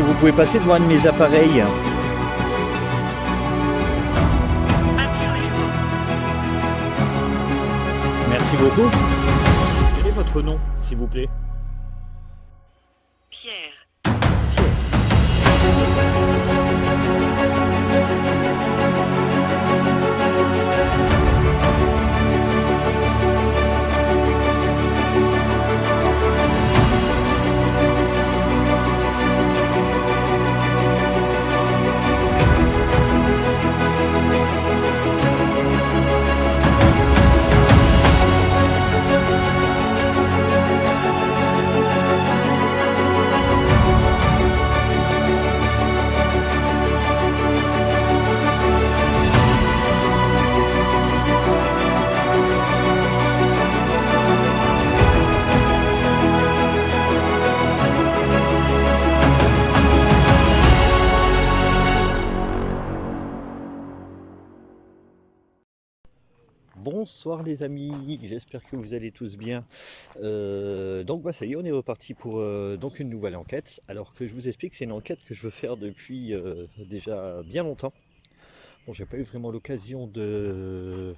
que vous pouvez passer devant un de mes appareils? Absolument. Merci beaucoup. Quel est votre nom, s'il vous plaît? Pierre. Bonsoir les amis, j'espère que vous allez tous bien. Donc ça y est, on est reparti pour donc une nouvelle enquête. Alors que je vous explique, c'est une enquête que je veux faire depuis déjà bien longtemps. Bon, j'ai pas eu vraiment l'occasion de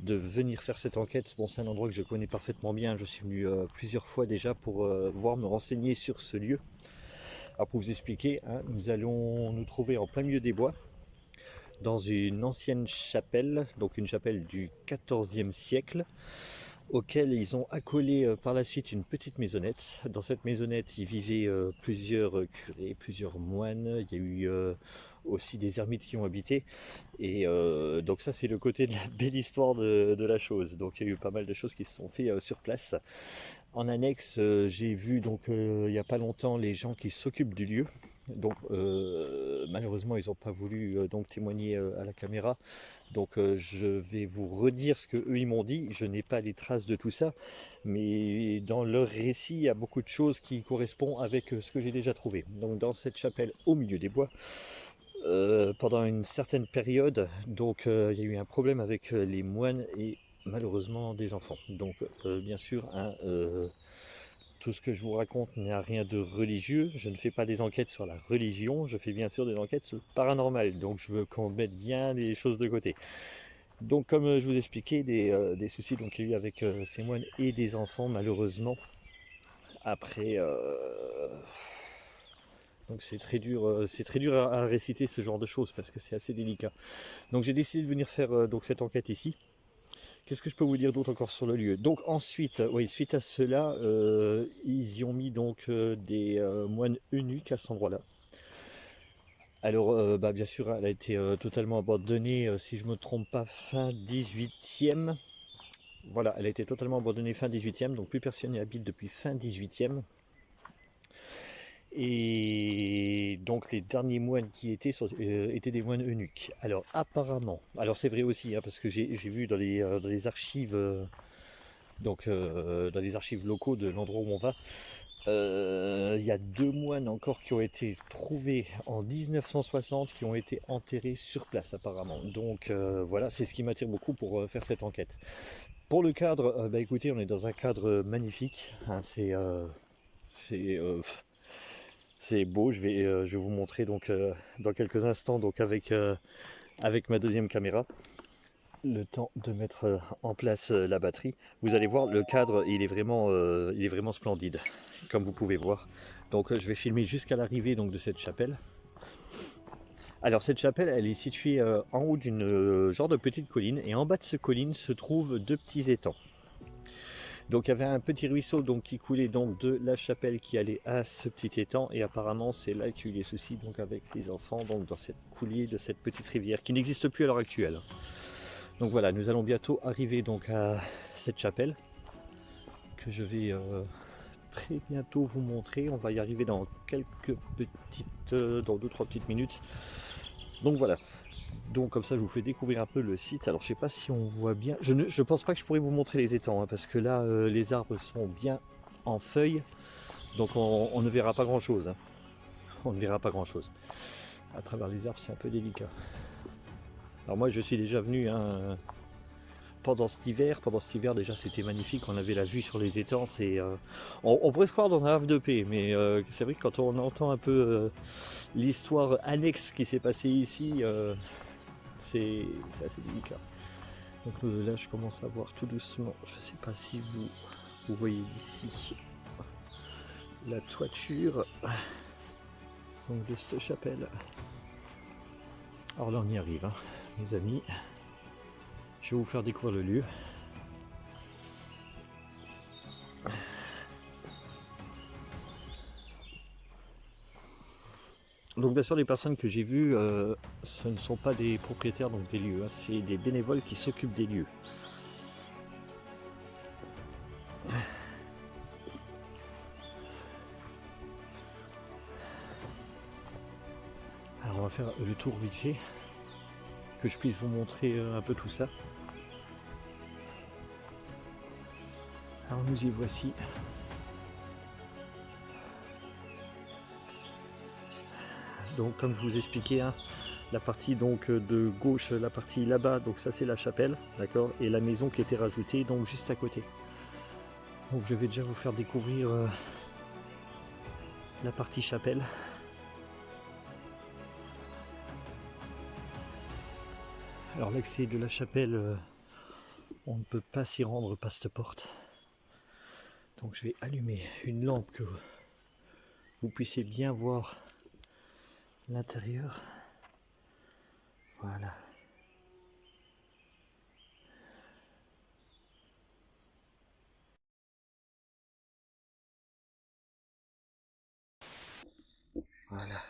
venir faire cette enquête. Bon, c'est un endroit que je connais parfaitement bien. Je suis venu plusieurs fois déjà pour voir me renseigner sur ce lieu. Alors pour vous expliquer, hein, nous allons nous trouver en plein milieu des bois, dans une ancienne chapelle, donc une chapelle du XIVe siècle, auquel ils ont accolé par la suite une petite maisonnette. Dans cette maisonnette, il vivait plusieurs curés, plusieurs moines. Il y a eu aussi des ermites qui ont habité. Et donc ça, c'est le côté de la belle histoire de la chose. Donc il y a eu pas mal de choses qui se sont faites sur place. En annexe, j'ai vu donc il n'y a pas longtemps les gens qui s'occupent du lieu. Donc malheureusement ils n'ont pas voulu donc témoigner à la caméra, donc je vais vous redire ce que eux ils m'ont dit. Je n'ai pas les traces de tout ça, mais dans leur récit il y a beaucoup de choses qui correspondent avec ce que j'ai déjà trouvé. Donc dans cette chapelle au milieu des bois, pendant une certaine période, donc il y a eu un problème avec les moines et malheureusement des enfants. Donc bien sûr tout ce que je vous raconte n'a rien de religieux. Je ne fais pas des enquêtes sur la religion, je fais bien sûr des enquêtes sur le paranormal. Donc je veux qu'on mette bien les choses de côté. Donc comme je vous expliquais, des soucis donc, qu'il y a eu avec ces moines et des enfants malheureusement. Après, donc c'est très dur à réciter ce genre de choses parce que c'est assez délicat. Donc j'ai décidé de venir faire donc cette enquête ici. Qu'est-ce que je peux vous dire d'autre encore sur le lieu? Donc ensuite, oui, suite à cela, ils y ont mis donc des moines eunuques à cet endroit-là. Alors, bien sûr, elle a été totalement abandonnée, si je ne me trompe pas, fin 18e. Voilà, elle a été totalement abandonnée fin 18e, donc plus personne n'y habite depuis fin 18e. Et donc les derniers moines qui étaient étaient des moines eunuques. Alors apparemment, alors c'est vrai aussi, hein, parce que j'ai vu dans les archives, dans les archives locaux de l'endroit où on va, il y a 2 moines encore qui ont été trouvés en 1960, qui ont été enterrés sur place apparemment. Donc voilà, c'est ce qui m'attire beaucoup pour faire cette enquête. Pour le cadre, bah écoutez, on est dans un cadre magnifique, hein, c'est beau. Je vais vous montrer donc dans quelques instants donc avec ma deuxième caméra. Le temps de mettre en place la batterie. Vous allez voir, le cadre il est vraiment splendide, comme vous pouvez voir. Donc je vais filmer jusqu'à l'arrivée donc de cette chapelle. Alors cette chapelle, elle est située en haut d'une genre de petite colline, et en bas de cette colline se trouvent 2 petits étangs. Donc il y avait un petit ruisseau donc, qui coulait donc de la chapelle qui allait à ce petit étang, et apparemment c'est là qu'il y a eu les soucis donc, avec les enfants, donc dans cette coulée de cette petite rivière qui n'existe plus à l'heure actuelle. Donc voilà, nous allons bientôt arriver donc à cette chapelle que je vais très bientôt vous montrer. On va y arriver dans quelques petites, dans 2-3 petites minutes. Donc voilà. Donc comme ça je vous fais découvrir un peu le site. Alors je sais pas si on voit bien. Je pense pas que je pourrais vous montrer les étangs, hein, parce que là les arbres sont bien en feuilles. Donc on ne verra pas grand chose. Hein. On ne verra pas grand chose. À travers les arbres c'est un peu délicat. Alors moi je suis déjà venu, hein, pendant cet hiver. Pendant cet hiver déjà c'était magnifique, on avait la vue sur les étangs, on pourrait se croire dans un havre de paix, mais c'est vrai que quand on entend un peu l'histoire annexe qui s'est passée ici, c'est assez délicat. Donc là je commence à voir tout doucement, je ne sais pas si vous voyez d'ici la toiture donc de cette chapelle. Alors là on y arrive, hein, mes amis. Je vais vous faire découvrir le lieu. Donc bien sûr les personnes que j'ai vues, ce ne sont pas des propriétaires donc des lieux, hein, c'est des bénévoles qui s'occupent des lieux. Alors on va faire le tour vite fait, que je puisse vous montrer un peu tout ça. Alors nous y voici. Donc comme je vous expliquais, hein, la partie donc de gauche, la partie là-bas, donc ça c'est la chapelle, d'accord, et la maison qui était rajoutée donc juste à côté. Donc je vais déjà vous faire découvrir la partie chapelle. Alors l'accès de la chapelle, on ne peut pas s'y rendre par cette porte. Donc je vais allumer une lampe que vous puissiez bien voir l'intérieur. Voilà. Voilà.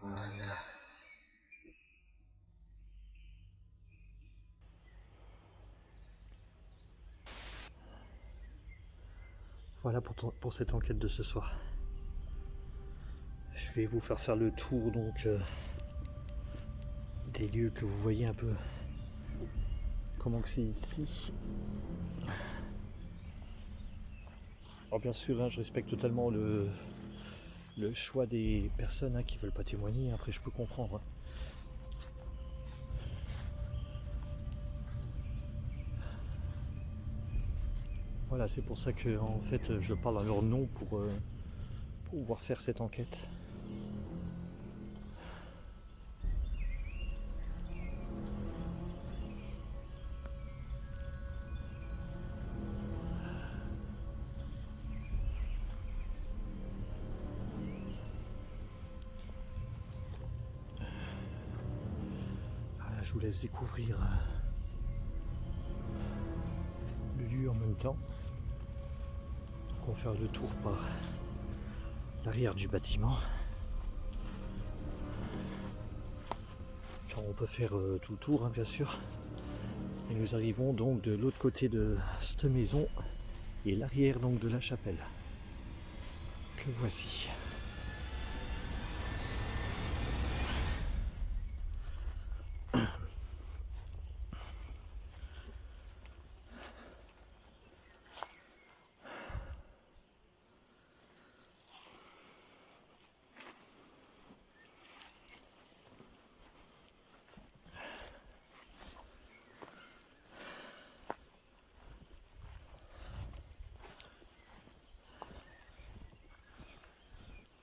Voilà. Voilà pour cette enquête de ce soir. Je vais vous faire le tour donc des lieux que vous voyez un peu comment que c'est ici. Alors bien sûr, hein, je respecte totalement le choix des personnes qui ne veulent pas témoigner. Après, je peux comprendre. Hein. Voilà, c'est pour ça que en fait, je parle à leur nom pour pouvoir faire cette enquête. Voilà, je vous laisse découvrir le lieu en même temps. On va faire le tour par l'arrière du bâtiment. Car on peut faire tout le tour, hein, bien sûr. Et nous arrivons donc de l'autre côté de cette maison et l'arrière donc de la chapelle. Que voici.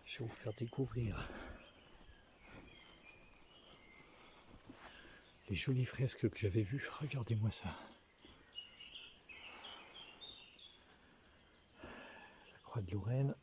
Je vais vous faire découvrir les jolies fresques que j'avais vues. Regardez-moi ça. La croix de Lorraine.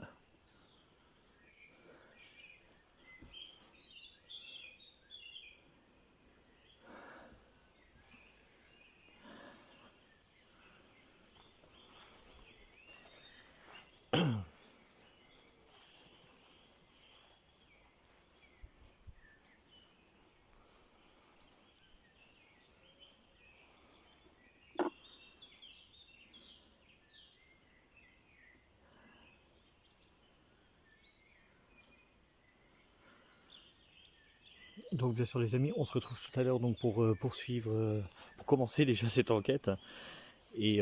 Donc bien sûr les amis, on se retrouve tout à l'heure donc pour poursuivre, pour commencer déjà cette enquête. Et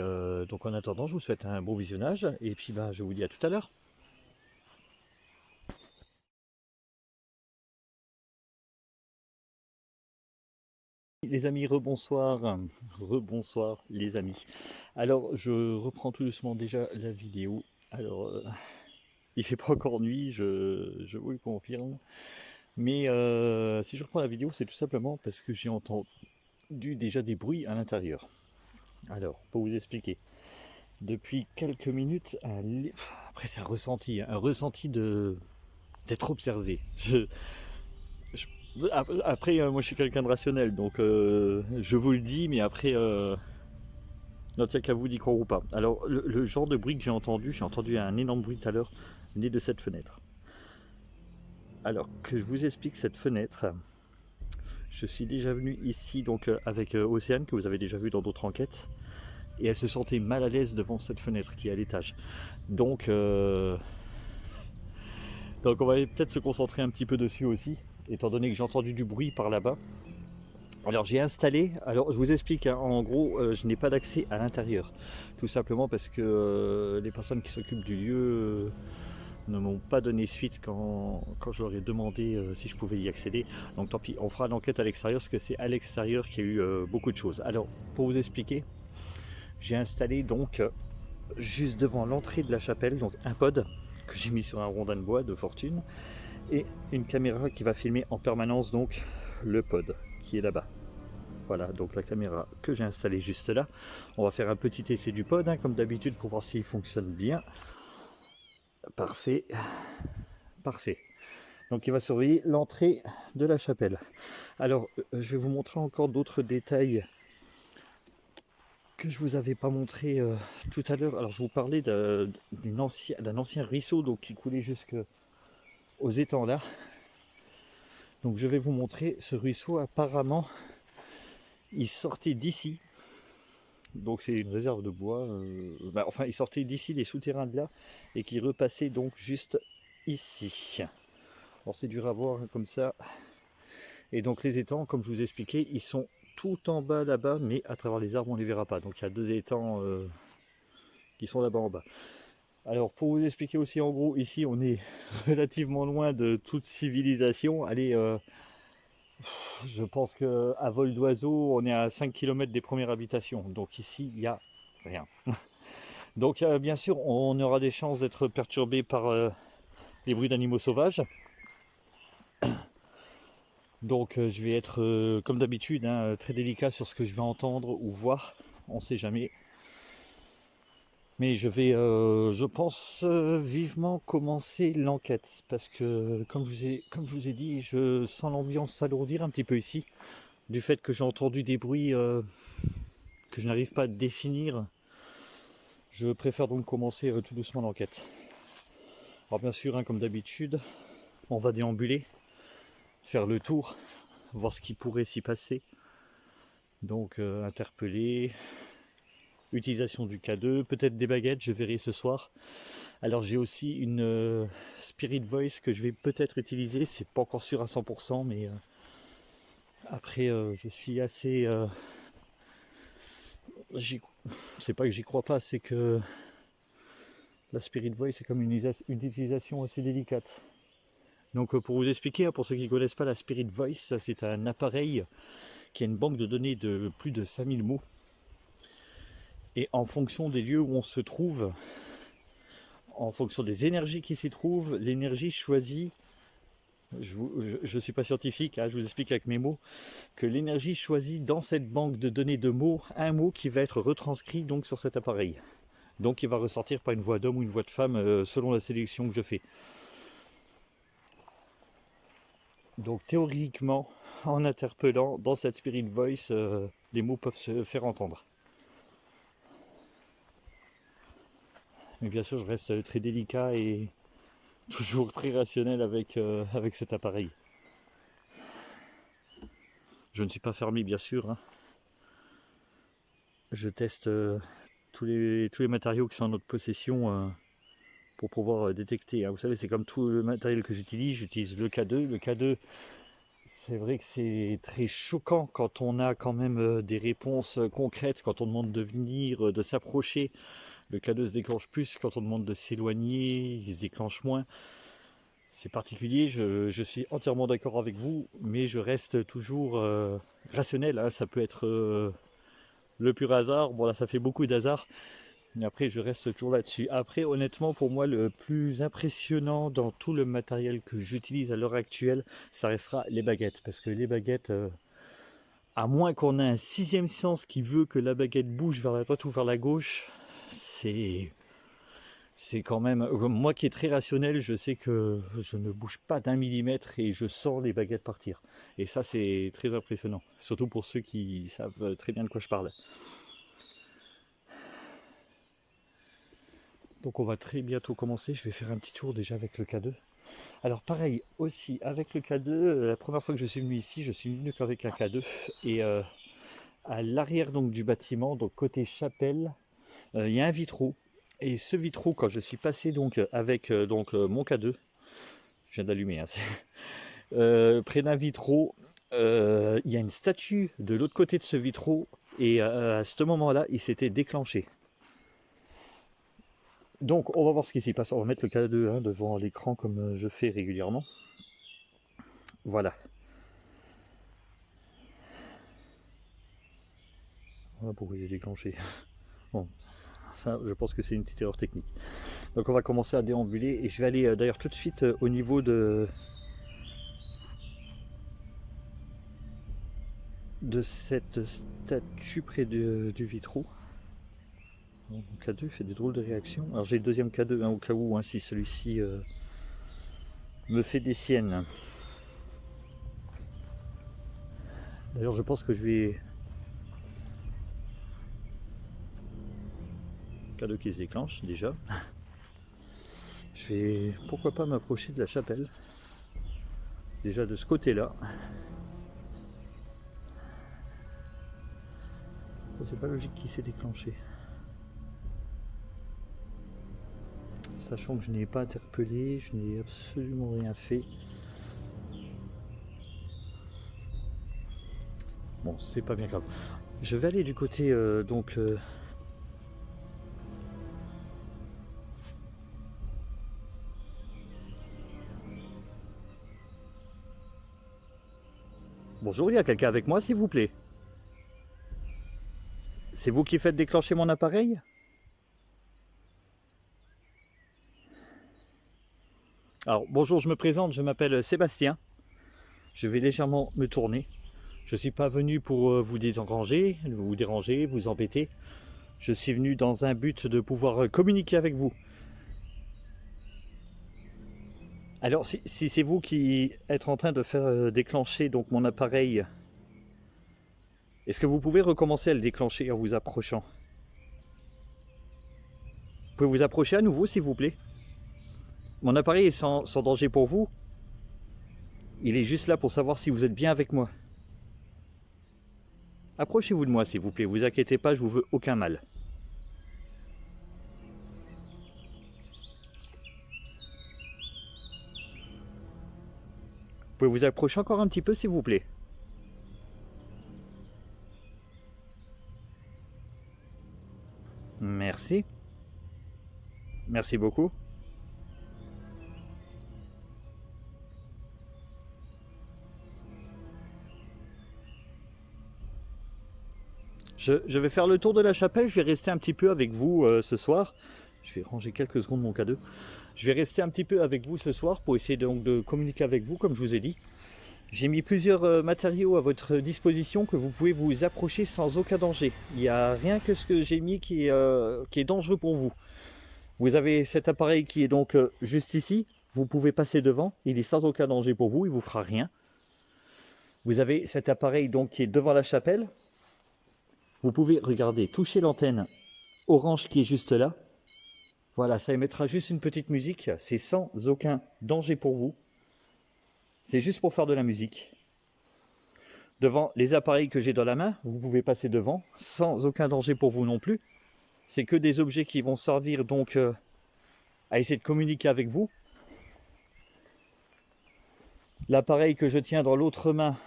donc en attendant, je vous souhaite un bon visionnage et puis je vous dis à tout à l'heure. Les amis, rebonsoir, rebonsoir les amis. Alors je reprends tout doucement déjà la vidéo. Alors il fait pas encore nuit, je vous le confirme. Mais si je reprends la vidéo, c'est tout simplement parce que j'ai entendu déjà des bruits à l'intérieur. Alors pour vous expliquer, depuis quelques minutes, après c'est un ressenti d'être observé. Après, moi je suis quelqu'un de rationnel, donc je vous le dis, mais après, non, tiens qu'à vous d'y croire ou pas. Alors, le genre de bruit que j'ai entendu un énorme bruit tout à l'heure, né de cette fenêtre. Alors, que je vous explique cette fenêtre, je suis déjà venu ici donc avec Océane, que vous avez déjà vu dans d'autres enquêtes, et elle se sentait mal à l'aise devant cette fenêtre qui est à l'étage. Donc on va peut-être se concentrer un petit peu dessus aussi, étant donné que j'ai entendu du bruit par là-bas. Alors j'ai installé, alors je vous explique, hein, en gros je n'ai pas d'accès à l'intérieur, tout simplement parce que les personnes qui s'occupent du lieu ne m'ont pas donné suite quand je leur ai demandé si je pouvais y accéder. Donc tant pis, on fera l'enquête à l'extérieur parce que c'est à l'extérieur qu'il y a eu beaucoup de choses. Alors pour vous expliquer, j'ai installé donc juste devant l'entrée de la chapelle, donc un pod que j'ai mis sur un rondin de bois de fortune et une caméra qui va filmer en permanence donc le pod qui est là-bas. Voilà, donc la caméra que j'ai installée juste là. On va faire un petit essai du pod, hein, comme d'habitude, pour voir s'il fonctionne bien. Parfait. Parfait. Donc il va surveiller l'entrée de la chapelle. Alors, je vais vous montrer encore d'autres détails que je vous avais pas montré tout à l'heure. Alors, je vous parlais d'un ancien ruisseau donc, qui coulait jusqu'aux étangs là. Donc, je vais vous montrer ce ruisseau. Apparemment, il sortait d'ici. Donc c'est une réserve de bois. Enfin, il sortait d'ici les souterrains de là et qui repassait donc juste ici. Alors c'est dur à voir hein, comme ça. Et donc les étangs, comme je vous expliquais, ils sont tout en bas là-bas, mais à travers les arbres on ne les verra pas. Donc il y a deux étangs qui sont là-bas en bas. Alors pour vous expliquer aussi en gros, ici on est relativement loin de toute civilisation. Allez, je pense qu'à vol d'oiseau, on est à 5 km des premières habitations. Donc ici, il n'y a rien. Donc bien sûr, on aura des chances d'être perturbé par les bruits d'animaux sauvages. Donc je vais être, comme d'habitude, hein, très délicat sur ce que je vais entendre ou voir. On ne sait jamais. Mais je vais, je pense, vivement commencer l'enquête. Parce que, comme je vous ai dit, je sens l'ambiance s'alourdir un petit peu ici. Du fait que j'ai entendu des bruits que je n'arrive pas à définir. Je préfère donc commencer tout doucement l'enquête. Alors bien sûr, hein, comme d'habitude, on va déambuler, faire le tour, voir ce qui pourrait s'y passer. Donc interpeller, utilisation du K2, peut-être des baguettes, je verrai ce soir. Alors j'ai aussi une Spirit Voice que je vais peut-être utiliser, c'est pas encore sûr à 100%, mais après je suis assez... c'est pas que j'y crois pas, c'est que la Spirit Voice c'est comme une utilisation assez délicate. Donc pour vous expliquer, pour ceux qui ne connaissent pas la Spirit Voice, c'est un appareil qui a une banque de données de plus de 5000 mots. Et en fonction des lieux où on se trouve, en fonction des énergies qui s'y trouvent, l'énergie choisit, je ne suis pas scientifique, hein, je vous explique avec mes mots, que l'énergie choisit dans cette banque de données de mots, un mot qui va être retranscrit donc sur cet appareil. Donc il va ressortir par une voix d'homme ou une voix de femme selon la sélection que je fais. Donc théoriquement, en interpellant dans cette Spirit Voice, les mots peuvent se faire entendre. Mais bien sûr, je reste très délicat et toujours très rationnel avec cet appareil. Je ne suis pas fermé, bien sûr. Hein. Je teste tous les matériaux qui sont en notre possession pour pouvoir détecter. Hein. Vous savez, c'est comme tout le matériel que j'utilise le K2. Le K2, c'est vrai que c'est très choquant quand on a quand même des réponses concrètes, quand on demande de venir, de s'approcher. Le K2 se déclenche plus, quand on demande de s'éloigner, il se déclenche moins. c'est particulier, je suis entièrement d'accord avec vous, mais je reste toujours rationnel, hein. Ça peut être le pur hasard, bon là ça fait beaucoup d'hasard, mais après je reste toujours là-dessus. Après honnêtement pour moi le plus impressionnant dans tout le matériel que j'utilise à l'heure actuelle, ça restera les baguettes, parce que les baguettes, à moins qu'on ait un sixième sens qui veut que la baguette bouge vers la droite ou vers la gauche, c'est quand même, moi qui est très rationnel, je sais que je ne bouge pas d'un millimètre et je sens les baguettes partir. Et ça, c'est très impressionnant, surtout pour ceux qui savent très bien de quoi je parle. Donc on va très bientôt commencer, je vais faire un petit tour déjà avec le K2. Alors pareil, aussi avec le K2, la première fois que je suis venu ici, je suis venu qu'avec un K2. Et à l'arrière donc du bâtiment, donc côté chapelle, il y a un vitraux. Et ce vitraux, quand je suis passé donc avec mon K2, je viens d'allumer, hein, près d'un vitraux, il y a une statue de l'autre côté de ce vitraux, et à ce moment-là, il s'était déclenché. Donc on va voir ce qui s'y passe. On va mettre le K2 hein, devant l'écran comme je fais régulièrement. Voilà. Voilà pourquoi il est déclenché. Bon, ça je pense que c'est une petite erreur technique. Donc on va commencer à déambuler et je vais aller d'ailleurs tout de suite au niveau de cette statue près du vitraux. Mon K2 fait des drôles de réactions. Alors j'ai le deuxième K2 hein, au cas où, hein, si celui-ci me fait des siennes. D'ailleurs je pense que je vais... K2 qui se déclenche déjà. Je vais pourquoi pas m'approcher de la chapelle. Déjà de ce côté-là. C'est pas logique qu'il s'est déclenché. Sachant que je n'ai pas interpellé, je n'ai absolument rien fait. Bon, c'est pas bien grave. Je vais aller du côté Bonjour, il y a quelqu'un avec moi s'il vous plaît? C'est vous qui faites déclencher mon appareil? Alors bonjour, je me présente, je m'appelle Sébastien. Je vais légèrement me tourner. Je ne suis pas venu pour vous déranger, vous embêter. Je suis venu dans un but de pouvoir communiquer avec vous. Alors si c'est vous qui êtes en train de faire déclencher donc mon appareil, est-ce que vous pouvez recommencer à le déclencher en vous approchant? Vous pouvez vous approcher à nouveau s'il vous plaît? Mon appareil est sans danger pour vous. Il est juste là pour savoir si vous êtes bien avec moi. Approchez-vous de moi s'il vous plaît, vous inquiétez pas, je vous veux aucun mal. Vous pouvez vous approcher encore un petit peu s'il vous plaît? Merci. Merci beaucoup. Je vais faire le tour de la chapelle, je vais rester un petit peu avec vous ce soir. Je vais ranger quelques secondes mon K2. Je vais rester un petit peu avec vous ce soir pour essayer donc de communiquer avec vous comme je vous ai dit. J'ai mis plusieurs matériaux à votre disposition que vous pouvez vous approcher sans aucun danger. Il n'y a rien que ce que j'ai mis qui est dangereux pour vous. Vous avez cet appareil qui est donc juste ici. Vous pouvez passer devant. Il est sans aucun danger pour vous. Il ne vous fera rien. Vous avez cet appareil donc qui est devant la chapelle. Vous pouvez, regardez, toucher l'antenne orange qui est juste là. Voilà, ça émettra juste une petite musique. C'est sans aucun danger pour vous. C'est juste pour faire de la musique. Devant les appareils que j'ai dans la main, vous pouvez passer devant, sans aucun danger pour vous non plus. C'est que des objets qui vont servir donc à essayer de communiquer avec vous. L'appareil que je tiens dans l'autre main,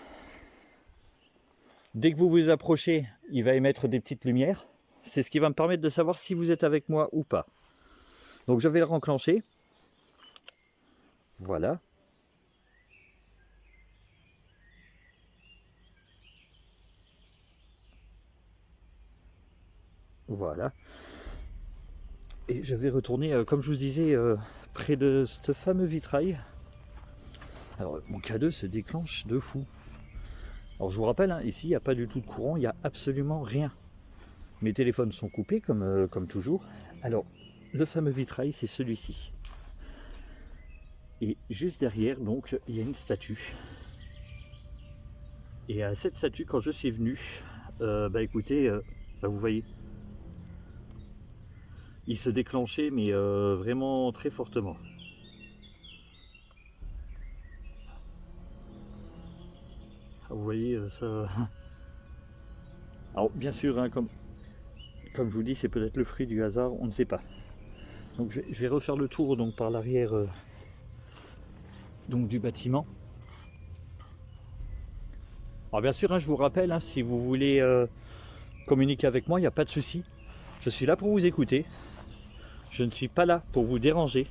dès que vous vous approchez, il va émettre des petites lumières. C'est ce qui va me permettre de savoir si vous êtes avec moi ou pas. Donc je vais le renclencher. Voilà. Voilà. Et je vais retourner, comme je vous disais, près de ce fameux vitrail. Alors mon K2 se déclenche de fou. Alors je vous rappelle, hein, ici il n'y a pas du tout de courant, il n'y a absolument rien. Mes téléphones sont coupés comme toujours. Alors le fameux vitrail, c'est celui-ci. Et juste derrière, donc, il y a une statue. Et à cette statue, quand je suis venu, bah écoutez, vous voyez, il se déclenchait, mais vraiment très fortement. Vous voyez, ça... Alors bien sûr, hein, comme je vous dis, c'est peut-être le fruit du hasard, on ne sait pas. Donc je vais refaire le tour donc par l'arrière donc du bâtiment. Alors bien sûr, hein, je vous rappelle, hein, si vous voulez communiquer avec moi, il n'y a pas de souci. Je suis là pour vous écouter. Je ne suis pas là pour vous déranger.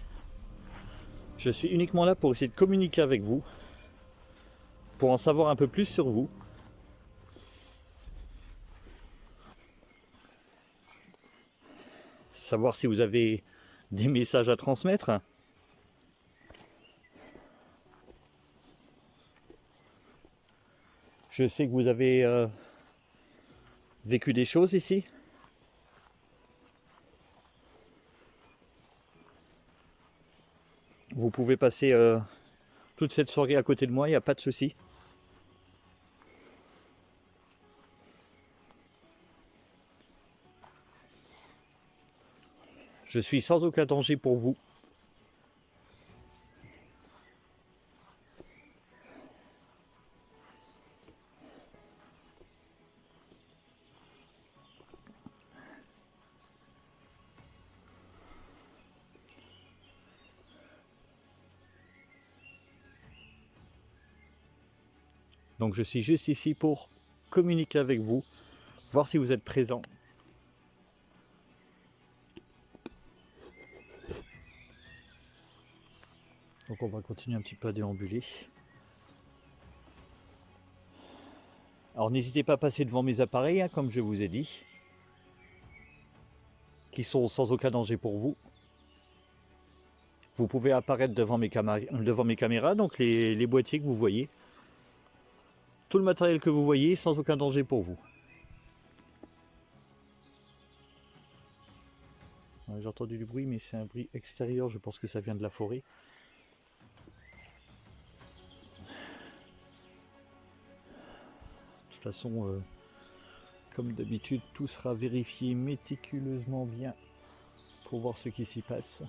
Je suis uniquement là pour essayer de communiquer avec vous, pour en savoir un peu plus sur vous. Savoir si vous avez des messages à transmettre. Je sais que vous avez vécu des choses ici. Vous pouvez passer toute cette soirée à côté de moi, il n'y a pas de souci. Je suis sans aucun danger pour vous. Donc je suis juste ici pour communiquer avec vous, voir si vous êtes présent. Donc on va continuer un petit peu à déambuler. Alors n'hésitez pas à passer devant mes appareils, hein, comme je vous ai dit, qui sont sans aucun danger pour vous. Vous pouvez apparaître devant mes caméras, donc les boîtiers que vous voyez. Tout le matériel que vous voyez, sans aucun danger pour vous. J'ai entendu du bruit, mais c'est un bruit extérieur, je pense que ça vient de la forêt. De toute façon, comme d'habitude, tout sera vérifié méticuleusement bien pour voir ce qui s'y passe.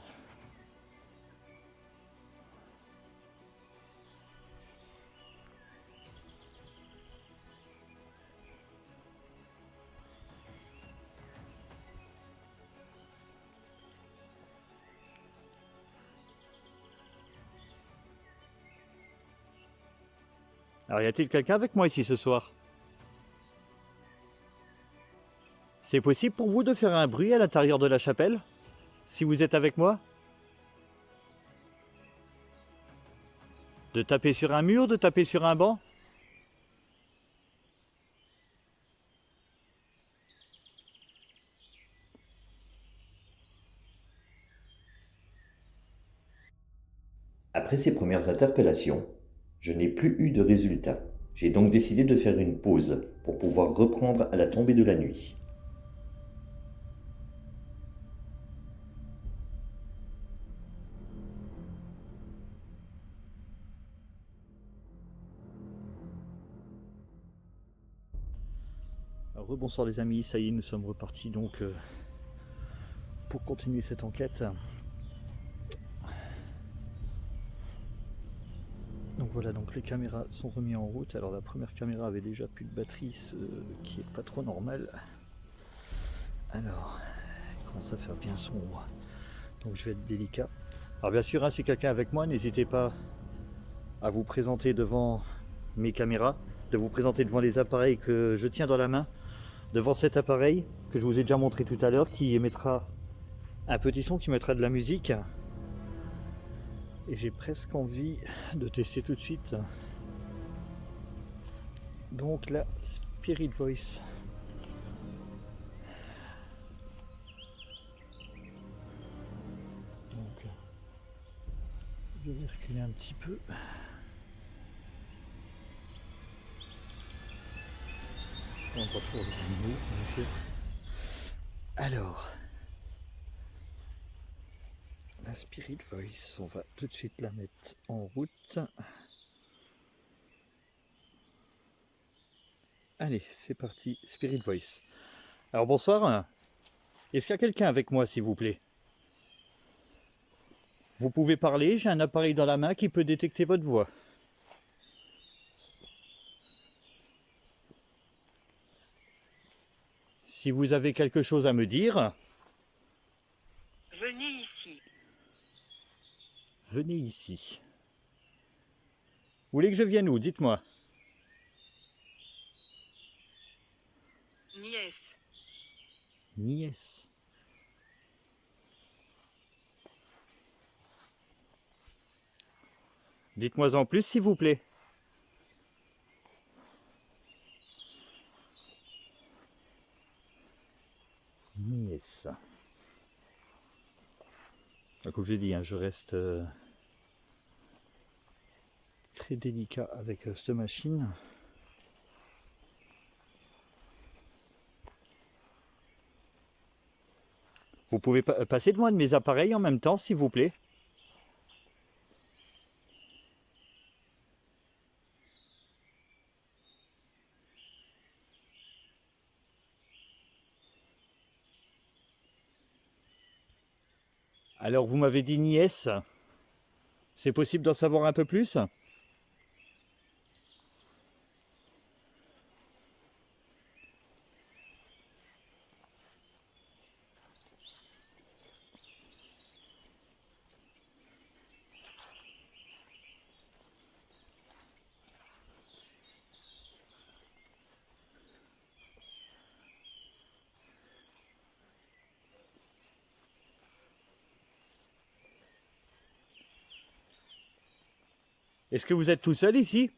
Alors, y a-t-il quelqu'un avec moi ici ce soir? C'est possible pour vous de faire un bruit à l'intérieur de la chapelle, si vous êtes avec moi? De taper sur un mur, de taper sur un banc? Après ces premières interpellations, je n'ai plus eu de résultat. J'ai donc décidé de faire une pause pour pouvoir reprendre à la tombée de la nuit. Alors, rebonsoir les amis, ça y est, nous sommes repartis donc pour continuer cette enquête. Donc voilà, donc les caméras sont remises en route. Alors la première caméra avait déjà plus de batterie, ce qui est pas trop normal. Alors, il commence à faire bien sombre. Donc je vais être délicat. Alors bien sûr, hein, si quelqu'un est avec moi, n'hésitez pas à vous présenter devant mes caméras, de vous présenter devant les appareils que je tiens dans la main, devant cet appareil que je vous ai déjà montré tout à l'heure, qui émettra un petit son, qui mettra de la musique. Et j'ai presque envie de tester tout de suite. Donc la Spirit Voice. Donc je vais reculer un petit peu. On voit toujours les animaux, bien sûr. Alors, la Spirit Voice, on va tout de suite la mettre en route. Allez, c'est parti, Spirit Voice. Alors bonsoir, est-ce qu'il y a quelqu'un avec moi s'il vous plaît? Vous pouvez parler, j'ai un appareil dans la main qui peut détecter votre voix. Si vous avez quelque chose à me dire, Venez ici. venez ici. Vous voulez que je vienne où? Dites-moi. Nièce. Nièce. Dites-moi en plus s'il vous plaît. Nièce. Comme je dis, hein, je reste très délicat avec cette machine. Vous pouvez passer devant un de mes appareils en même temps, s'il vous plaît? Alors, vous m'avez dit nièce. C'est possible d'en savoir un peu plus? Est-ce que vous êtes tout seul ici?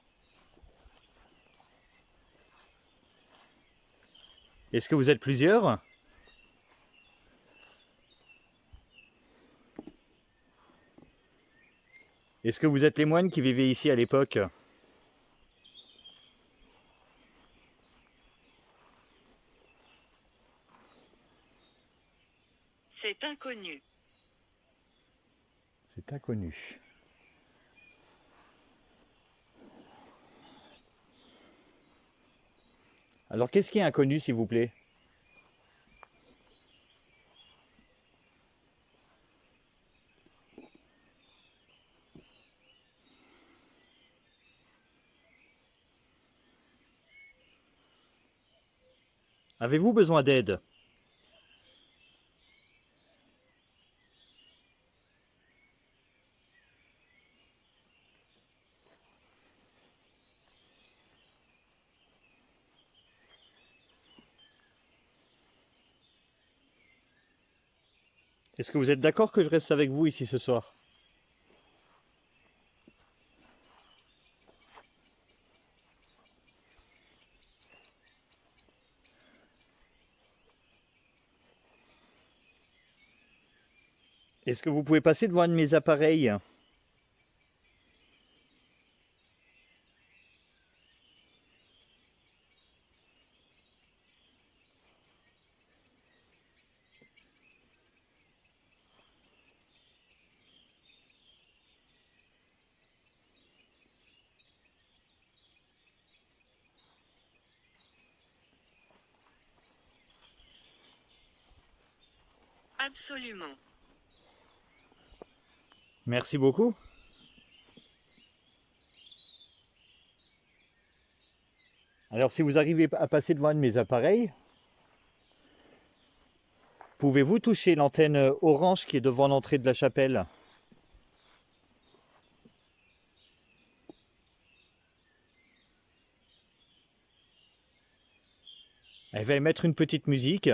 Est-ce que vous êtes plusieurs? Est-ce que vous êtes les moines qui vivaient ici à l'époque? C'est inconnu. C'est inconnu. Alors, qu'est-ce qui est inconnu, s'il vous plaît? Avez-vous besoin d'aide? Est-ce que vous êtes d'accord que je reste avec vous ici ce soir? Est-ce que vous pouvez passer devant un de mes appareils? Absolument. Merci beaucoup. Alors, si vous arrivez à passer devant un de mes appareils, pouvez-vous toucher l'antenne orange qui est devant l'entrée de la chapelle? Elle va émettre une petite musique.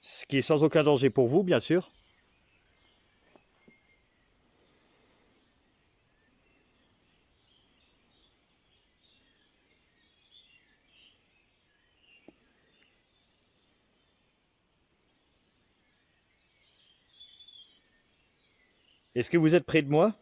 Ce qui est sans aucun danger pour vous, bien sûr. Est-ce que vous êtes près de moi?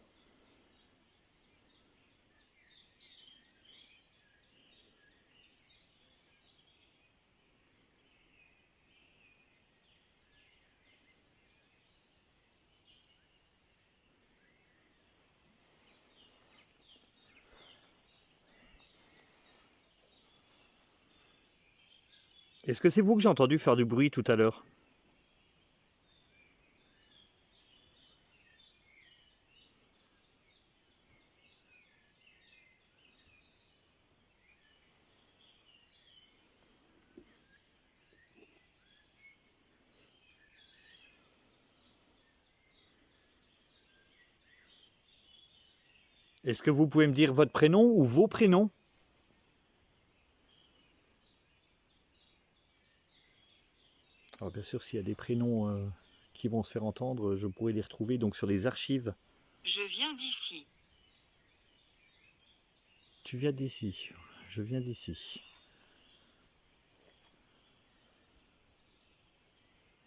Est-ce que c'est vous que j'ai entendu faire du bruit tout à l'heure? Est-ce que vous pouvez me dire votre prénom ou vos prénoms? Alors bien sûr, s'il y a des prénoms qui vont se faire entendre, je pourrais les retrouver donc sur les archives. Je viens d'ici. Tu viens d'ici. Je viens d'ici.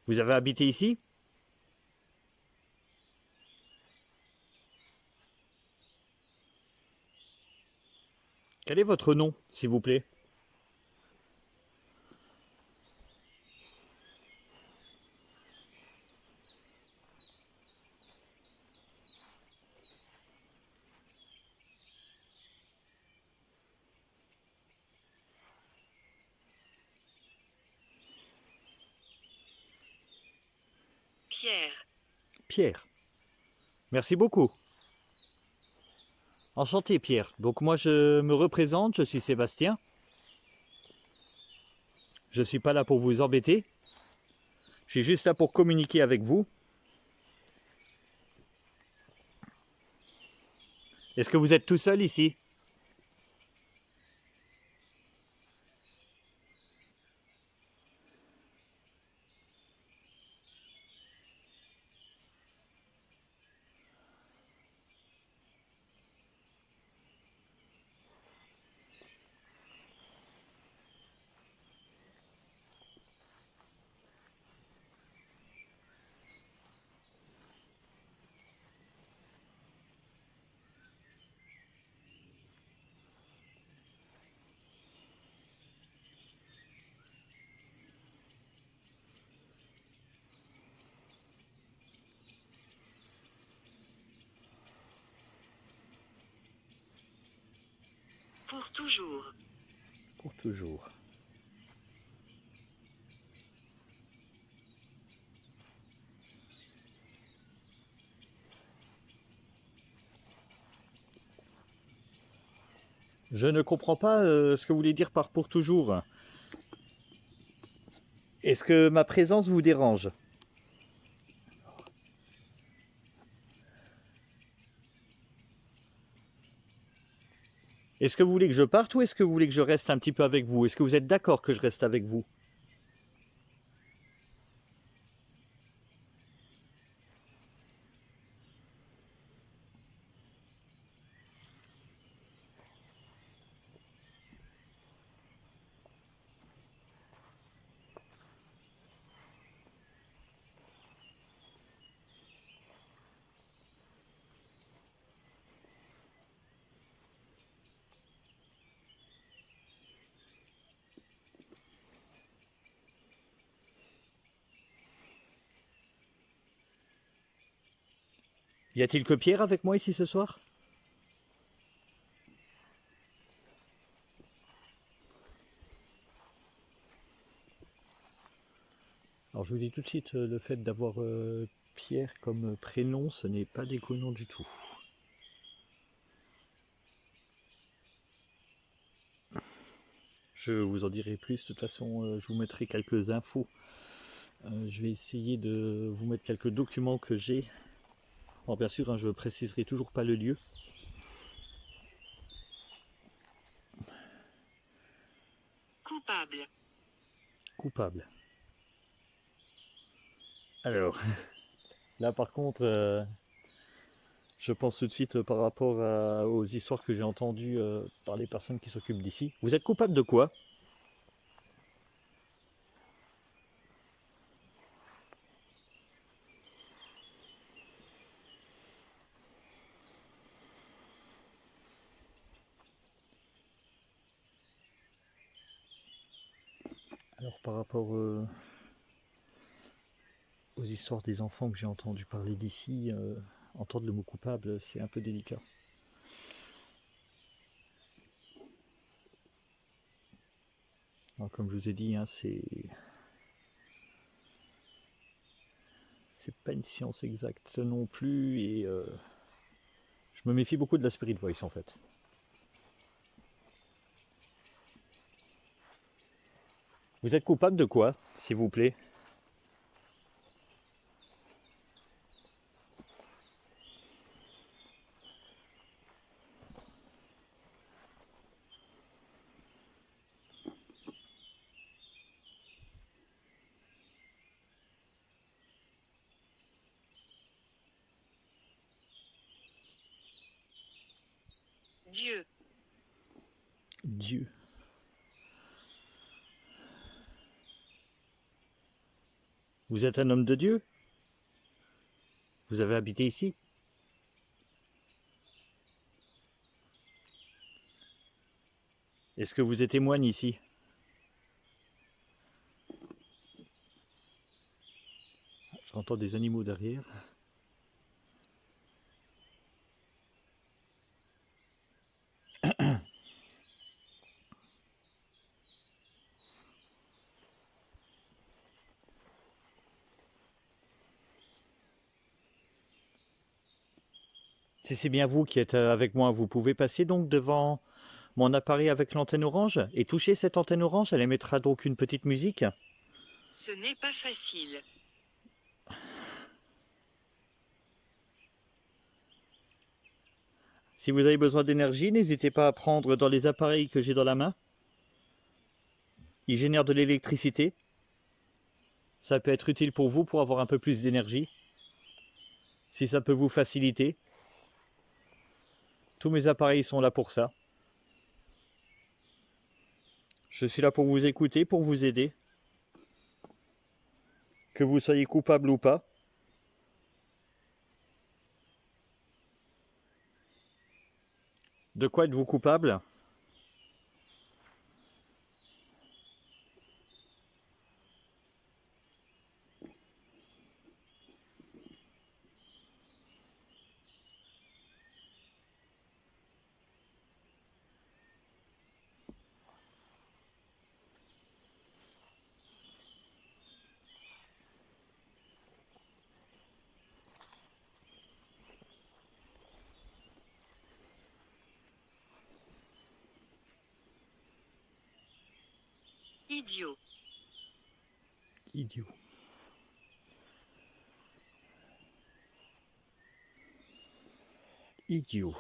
Vous avez habité ici? Quel est votre nom, s'il vous plaît? Pierre. Pierre. Merci beaucoup. Enchanté, Pierre. Donc moi, je me représente, je suis Sébastien. Je ne suis pas là pour vous embêter. Je suis juste là pour communiquer avec vous. Est-ce que vous êtes tout seul ici? Pour toujours. Pour toujours. Je ne comprends pas ce que vous voulez dire par pour toujours. Est-ce que ma présence vous dérange? Est-ce que vous voulez que je parte ou est-ce que vous voulez que je reste un petit peu avec vous? Est-ce que vous êtes d'accord que je reste avec vous? Y a-t-il que Pierre avec moi ici ce soir? Alors je vous dis tout de suite, le fait d'avoir Pierre comme prénom, ce n'est pas déconnant du tout. Je vous en dirai plus, de toute façon je vous mettrai quelques infos. Je vais essayer de vous mettre quelques documents que j'ai. Alors bien sûr, hein, je ne préciserai toujours pas le lieu. Coupable. Coupable. Alors, là par contre, je pense tout de suite par rapport aux histoires que j'ai entendues par les personnes qui s'occupent d'ici. Vous êtes coupable de quoi? Alors par rapport aux histoires des enfants que j'ai entendu parler d'ici, entendre le mot coupable, c'est un peu délicat. Alors, comme je vous ai dit, hein, c'est pas une science exacte non plus, et je me méfie beaucoup de la spirit voice en fait. Vous êtes coupable de quoi, s'il vous plaît? Dieu, Dieu. Vous êtes un homme de Dieu? Vous avez habité ici? Est-ce que vous êtes témoigne ici? J'entends des animaux derrière. Si c'est bien vous qui êtes avec moi, vous pouvez passer donc devant mon appareil avec l'antenne orange et toucher cette antenne orange, elle émettra donc une petite musique. ce n'est pas facile. Si vous avez besoin d'énergie, n'hésitez pas à prendre dans les appareils que j'ai dans la main. Ils génèrent de l'électricité. Ça peut être utile pour vous pour avoir un peu plus d'énergie. Si ça peut vous faciliter. Tous mes appareils sont là pour ça. Je suis là pour vous écouter, pour vous aider. Que vous soyez coupable ou pas. De quoi êtes-vous coupable? Idiot, Idiot. Idiot.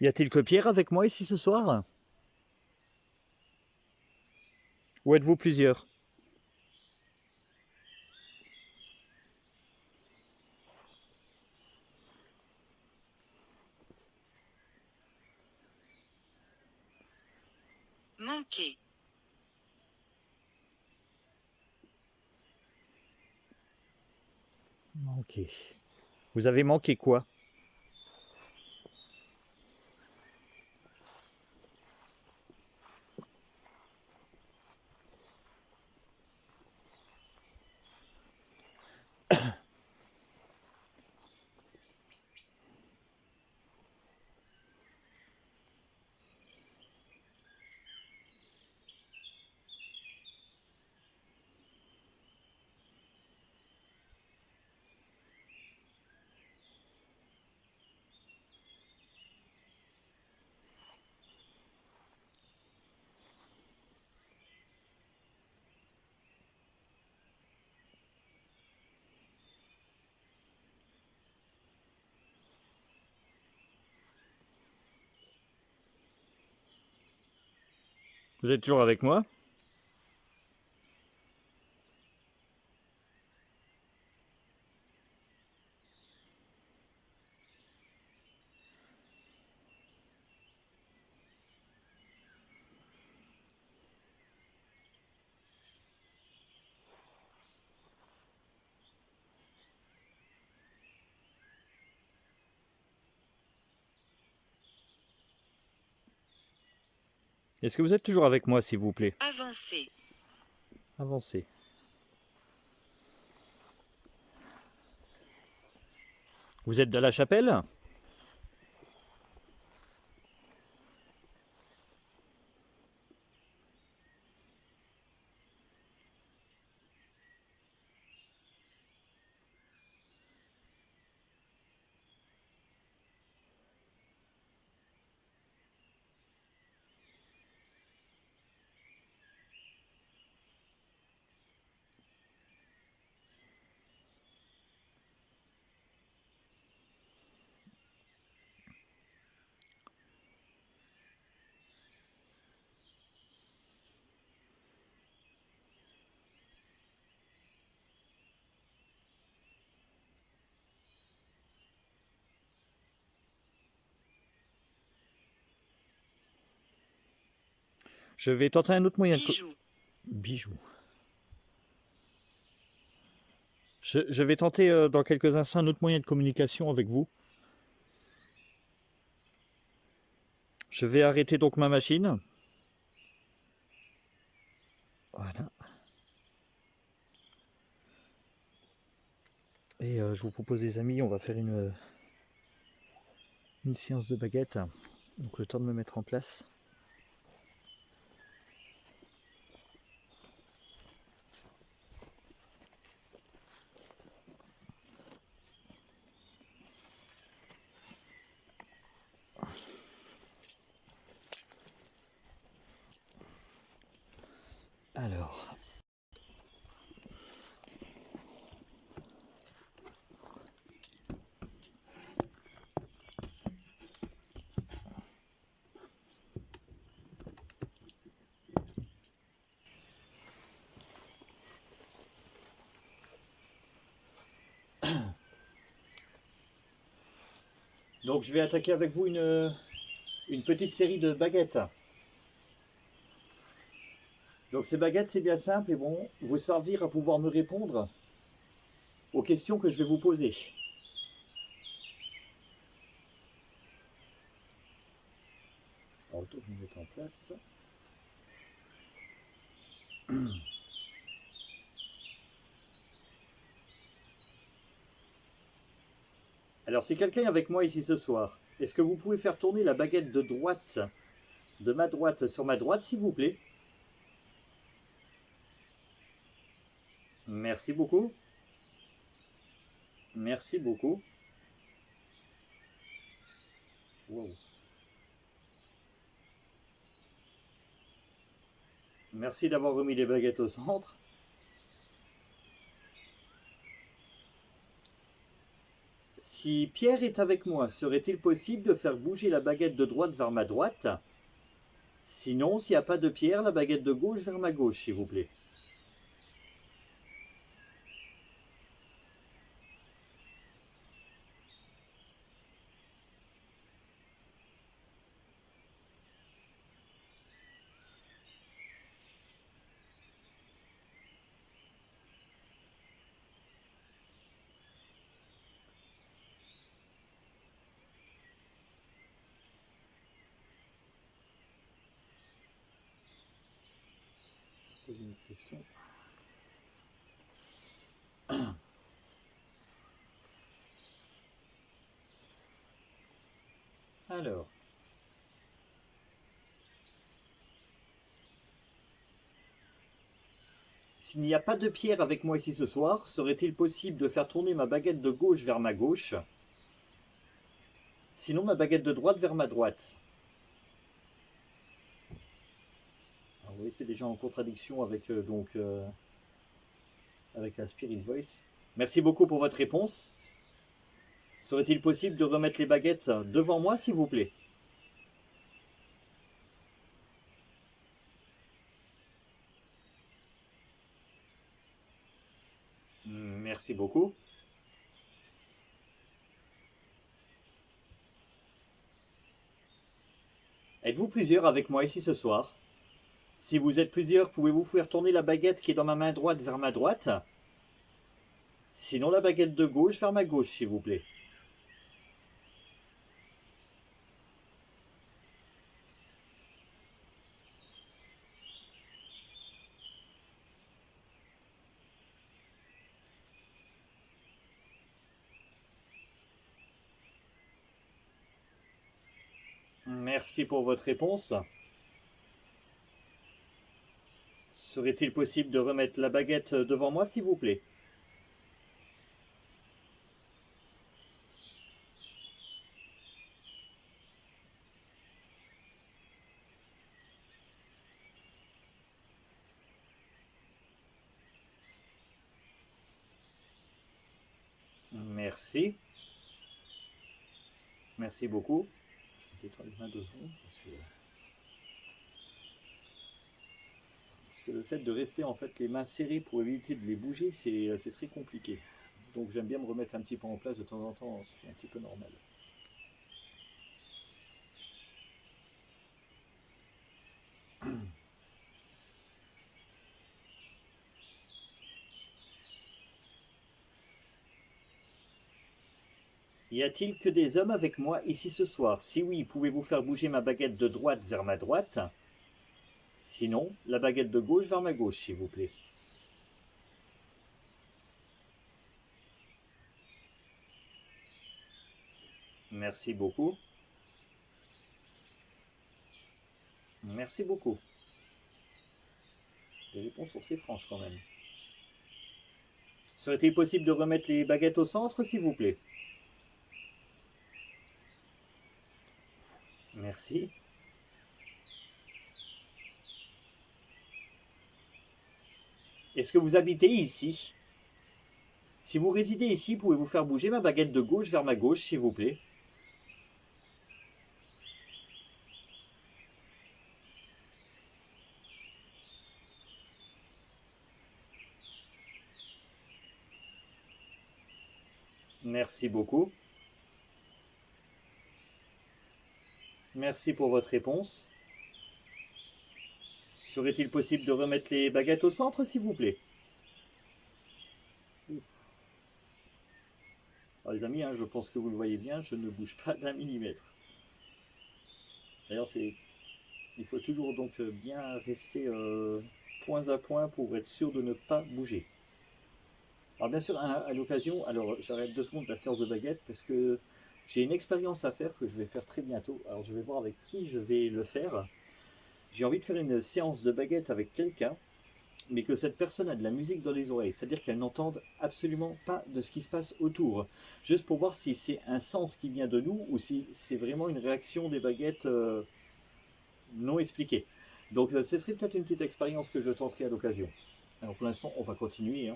Y a-t-il que Pierre avec moi ici ce soir? Ou êtes-vous plusieurs? manquer, Manqué. Vous avez manqué quoi? Vous êtes toujours avec moi? Est-ce que vous êtes toujours avec moi, s'il vous plaît? Avancez. Avancez. Vous êtes de la chapelle? Je vais tenter un autre moyen de... Bijou. Bijou. Je vais tenter dans quelques instants un autre moyen de communication avec vous. Je vais arrêter donc ma machine. Voilà. Et je vous propose, les amis, on va faire une séance de baguette. Donc le temps de me mettre en place. Alors, donc je vais attaquer avec vous une petite série de baguettes. Donc ces baguettes, c'est bien simple et vont vous servir à pouvoir me répondre aux questions que je vais vous poser. Alors, le temps que je me mette en place. Alors, si quelqu'un est avec moi ici ce soir, est-ce que vous pouvez faire tourner la baguette de droite, de ma droite sur ma droite, s'il vous plaît? Merci beaucoup. Merci beaucoup. Wow. Merci d'avoir remis les baguettes au centre. Si Pierre est avec moi, serait-il possible de faire bouger la baguette de droite vers ma droite? Sinon, s'il n'y a pas de Pierre, la baguette de gauche vers ma gauche, s'il vous plaît. Poser une question. Alors. S'il n'y a pas de Pierre avec moi ici ce soir, serait-il possible de faire tourner ma baguette de gauche vers ma gauche? Sinon, ma baguette de droite vers ma droite. Alors, vous voyez, c'est déjà en contradiction avec, avec la Spirit Voice. Merci beaucoup pour votre réponse. Serait-il possible de remettre les baguettes devant moi, s'il vous plaît? Merci beaucoup. Êtes-vous plusieurs avec moi ici ce soir? Si vous êtes plusieurs, pouvez-vous faire tourner la baguette qui est dans ma main droite vers ma droite? Sinon, la baguette de gauche vers ma gauche, s'il vous plaît. Merci pour votre réponse. Serait-il possible de remettre la baguette devant moi, s'il vous plaît? Merci. Merci beaucoup. Je vais détendre les mains 2 secondes parce que le fait de rester en fait les mains serrées pour éviter de les bouger, c'est très compliqué. Donc j'aime bien me remettre un petit peu en place de temps en temps, ce qui est un petit peu normal. Y a-t-il que des hommes avec moi ici ce soir? Si oui, pouvez-vous faire bouger ma baguette de droite vers ma droite? Sinon, la baguette de gauche vers ma gauche, s'il vous plaît. Merci beaucoup. Merci beaucoup. Les réponses sont très franches quand même. Serait-il possible de remettre les baguettes au centre, s'il vous plaît? Merci. Est-ce que vous habitez ici? Si vous résidez ici, pouvez-vous faire bouger ma baguette de gauche vers ma gauche, s'il vous plaît? Merci beaucoup. Merci pour votre réponse. Serait-il possible de remettre les baguettes au centre, s'il vous plaît? Alors, les amis, je pense que vous le voyez bien, je ne bouge pas d'un millimètre. D'ailleurs, il faut toujours donc bien rester point à point pour être sûr de ne pas bouger. Alors bien sûr, à l'occasion, alors j'arrête 2 secondes la séance de baguette parce que j'ai une expérience à faire que je vais faire très bientôt. Alors je vais voir avec qui je vais le faire. J'ai envie de faire une séance de baguette avec quelqu'un, mais que cette personne a de la musique dans les oreilles, c'est-à-dire qu'elle n'entende absolument pas de ce qui se passe autour, juste pour voir si c'est un sens qui vient de nous ou si c'est vraiment une réaction des baguettes non expliquée. Donc ce serait peut-être une petite expérience que je tenterai à l'occasion. Alors pour l'instant, on va continuer.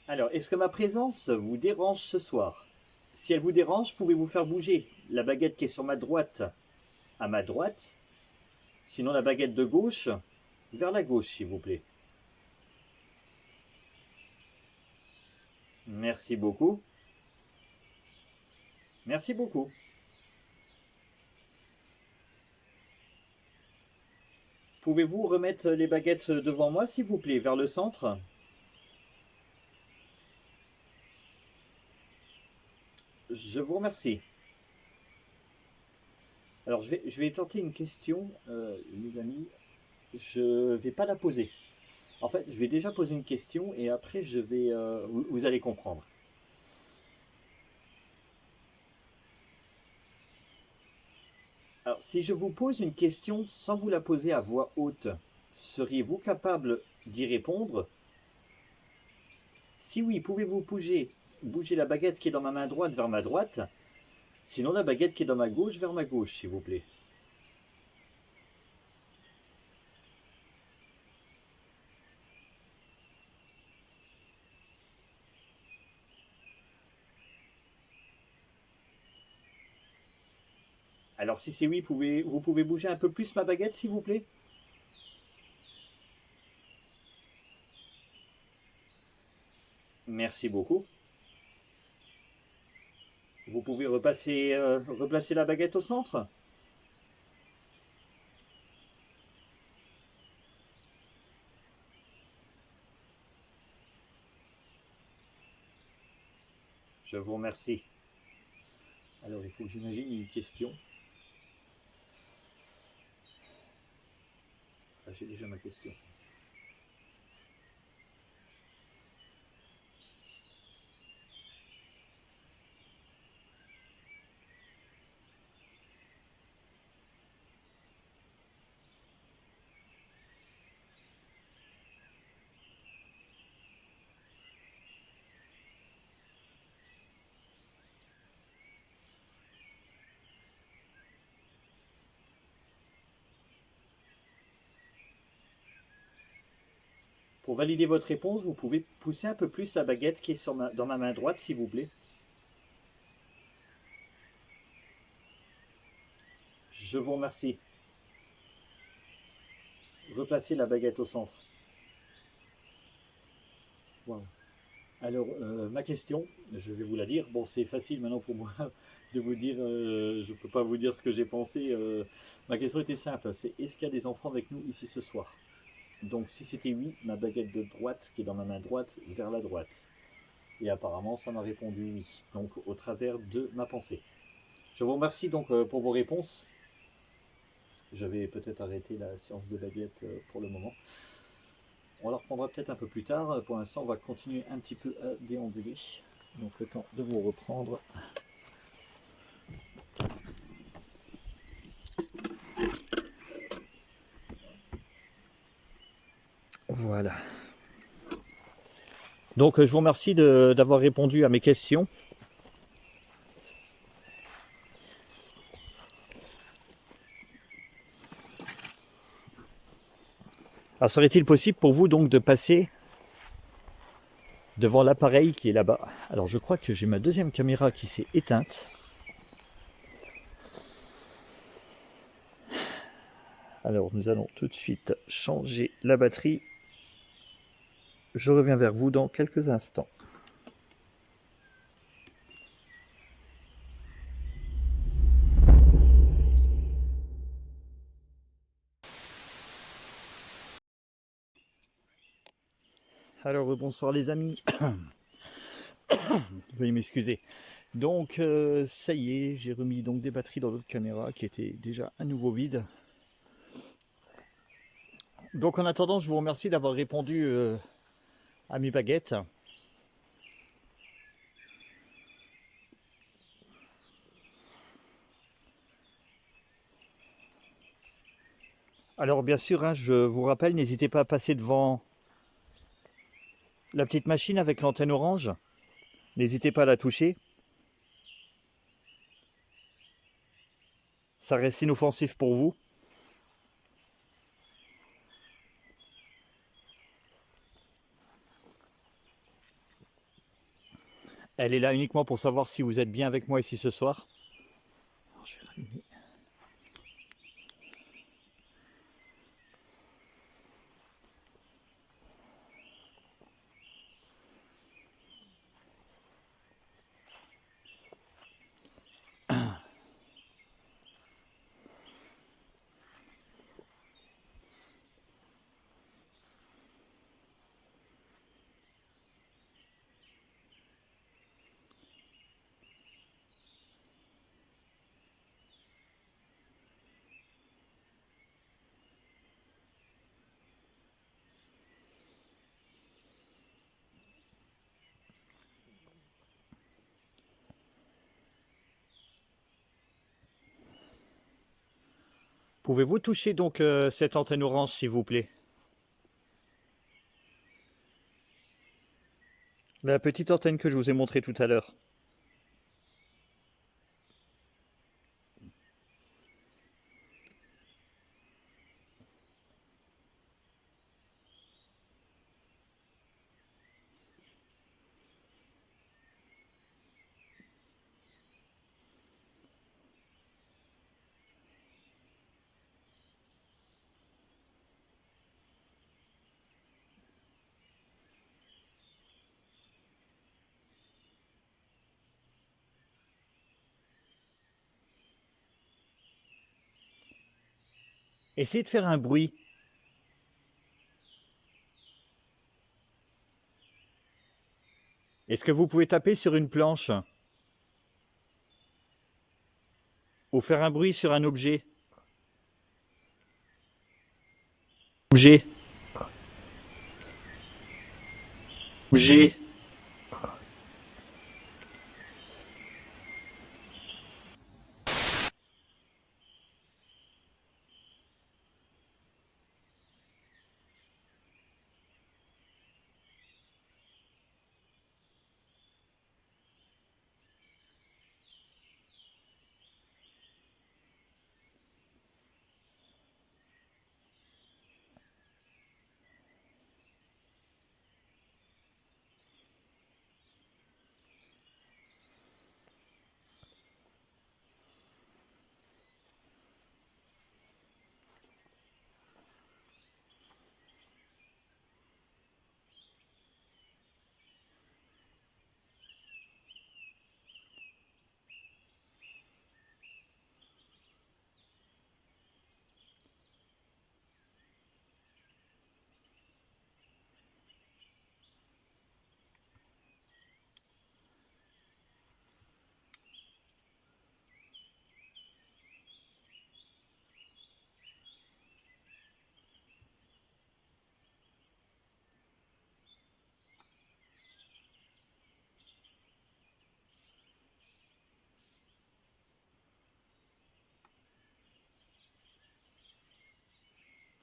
Alors, est-ce que ma présence vous dérange ce soir? Si elle vous dérange, pouvez-vous faire bouger la baguette qui est sur ma droite à ma droite? Sinon, la baguette de gauche vers la gauche, s'il vous plaît. Merci beaucoup. Merci beaucoup. Pouvez-vous remettre les baguettes devant moi, s'il vous plaît, vers le centre? Je vous remercie. Alors, je vais tenter une question, mes amis. Je ne vais pas la poser. En fait, je vais déjà poser une question et après, vous allez comprendre. Alors, si je vous pose une question sans vous la poser à voix haute, seriez-vous capable d'y répondre? Si oui, pouvez-vous bouger la baguette qui est dans ma main droite vers ma droite? Sinon, la baguette qui est dans ma gauche vers ma gauche, s'il vous plaît. Alors si c'est oui, vous pouvez bouger un peu plus ma baguette, s'il vous plaît? Merci beaucoup. Vous pouvez replacer la baguette au centre? Je vous remercie. Alors il faut que j'imagine une question. Ah, j'ai déjà ma question. Pour valider votre réponse, vous pouvez pousser un peu plus la baguette qui est dans ma main droite, s'il vous plaît. Je vous remercie. Replacez la baguette au centre. Wow. Alors, ma question, je vais vous la dire. Bon, c'est facile maintenant pour moi de vous dire, je ne peux pas vous dire ce que j'ai pensé. Ma question était simple, c'est est-ce qu'il y a des enfants avec nous ici ce soir? Donc si c'était oui, ma baguette de droite qui est dans ma main droite vers la droite. Et apparemment, ça m'a répondu oui, donc au travers de ma pensée. Je vous remercie donc pour vos réponses. Je vais peut-être arrêter la séance de baguette pour le moment. On la reprendra peut-être un peu plus tard. Pour l'instant, on va continuer un petit peu à déambuler. Donc le temps de vous reprendre. Voilà. Donc je vous remercie d'avoir répondu à mes questions. Alors serait-il possible pour vous donc de passer devant l'appareil qui est là-bas? Alors je crois que j'ai ma deuxième caméra qui s'est éteinte. Alors nous allons tout de suite changer la batterie. Je reviens vers vous dans quelques instants. Alors bonsoir les amis. Veuillez m'excuser. Donc ça y est, j'ai remis donc des batteries dans l'autre caméra qui était déjà à nouveau vide. Donc en attendant, je vous remercie d'avoir répondu à mes baguettes. Alors bien sûr, hein, je vous rappelle, n'hésitez pas à passer devant la petite machine avec l'antenne orange. N'hésitez pas à la toucher. Ça reste inoffensif pour vous. Elle est là uniquement pour savoir si vous êtes bien avec moi ici ce soir. Alors, je vais rallumer. Pouvez-vous toucher donc cette antenne orange s'il vous plaît? La petite antenne que je vous ai montrée tout à l'heure. Essayez de faire un bruit. Est-ce que vous pouvez taper sur une planche? Ou faire un bruit sur un objet? Objet. Objet.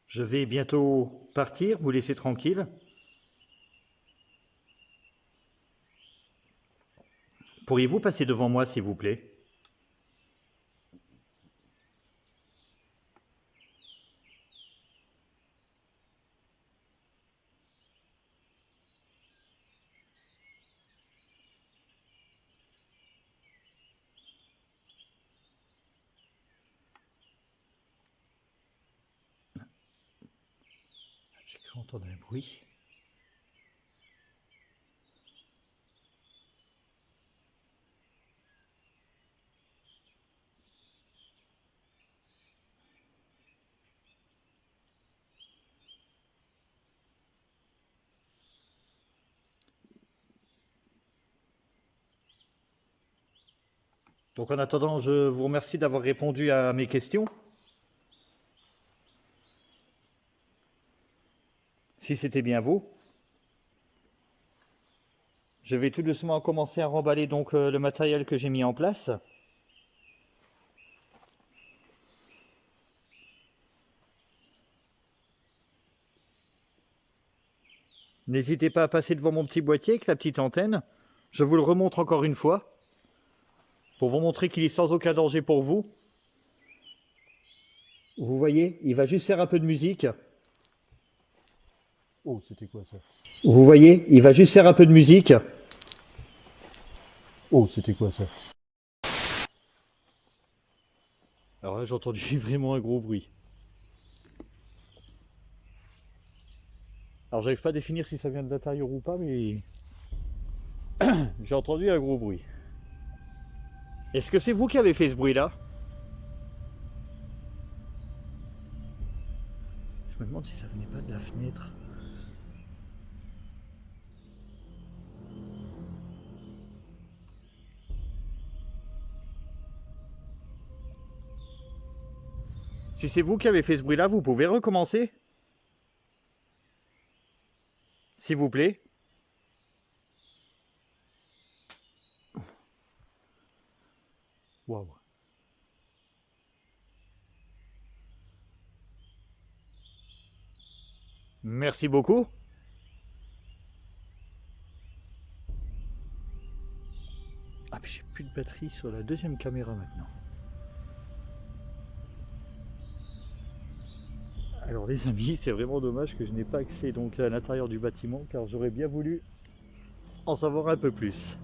Je vais bientôt partir, vous laisser tranquille. Pourriez-vous passer devant moi, s'il vous plaît? J'ai cru entendre un bruit. Donc en attendant, je vous remercie d'avoir répondu à mes questions. Si c'était bien vous. Je vais tout doucement commencer à remballer donc le matériel que j'ai mis en place. N'hésitez pas à passer devant mon petit boîtier avec la petite antenne. Je vous le remontre encore une fois pour vous montrer qu'il est sans aucun danger pour vous. Vous voyez, il va juste faire un peu de musique. Oh, c'était quoi ça? Vous voyez, il va juste faire un peu de musique. Oh, c'était quoi ça? Alors là, j'ai entendu vraiment un gros bruit. Alors j'arrive pas à définir si ça vient de l'intérieur ou pas, mais j'ai entendu un gros bruit. Est-ce que c'est vous qui avez fait ce bruit-là? Je me demande si ça venait pas de la fenêtre. Si c'est vous qui avez fait ce bruit-là, vous pouvez recommencer? S'il vous plaît. Waouh. Merci beaucoup. Ah, puis j'ai plus de batterie sur la deuxième caméra maintenant. Alors les amis, c'est vraiment dommage que je n'ai pas accès donc à l'intérieur du bâtiment car j'aurais bien voulu en savoir un peu plus.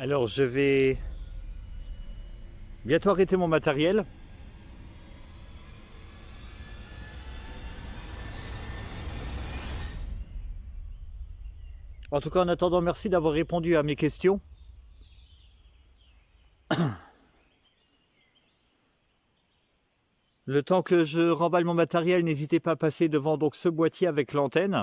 Alors je vais bientôt arrêter mon matériel. En tout cas, en attendant, merci d'avoir répondu à mes questions. Le temps que je remballe mon matériel, n'hésitez pas à passer devant donc ce boîtier avec l'antenne.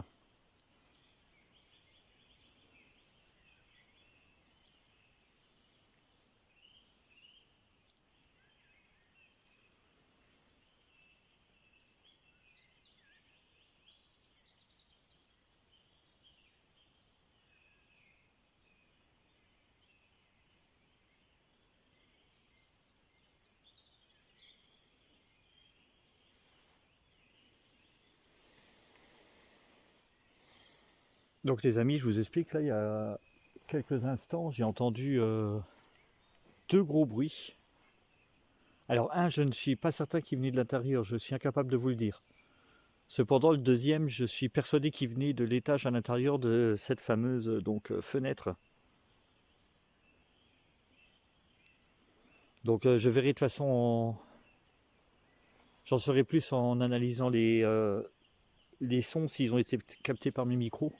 Donc les amis, je vous explique, là il y a quelques instants, j'ai entendu deux gros bruits. Alors un, je ne suis pas certain qu'il venait de l'intérieur, je suis incapable de vous le dire. Cependant, le deuxième, je suis persuadé qu'il venait de l'étage à l'intérieur de cette fameuse fenêtre. Donc je verrai de toute façon, j'en saurai plus en analysant les sons, s'ils ont été captés par mes micros.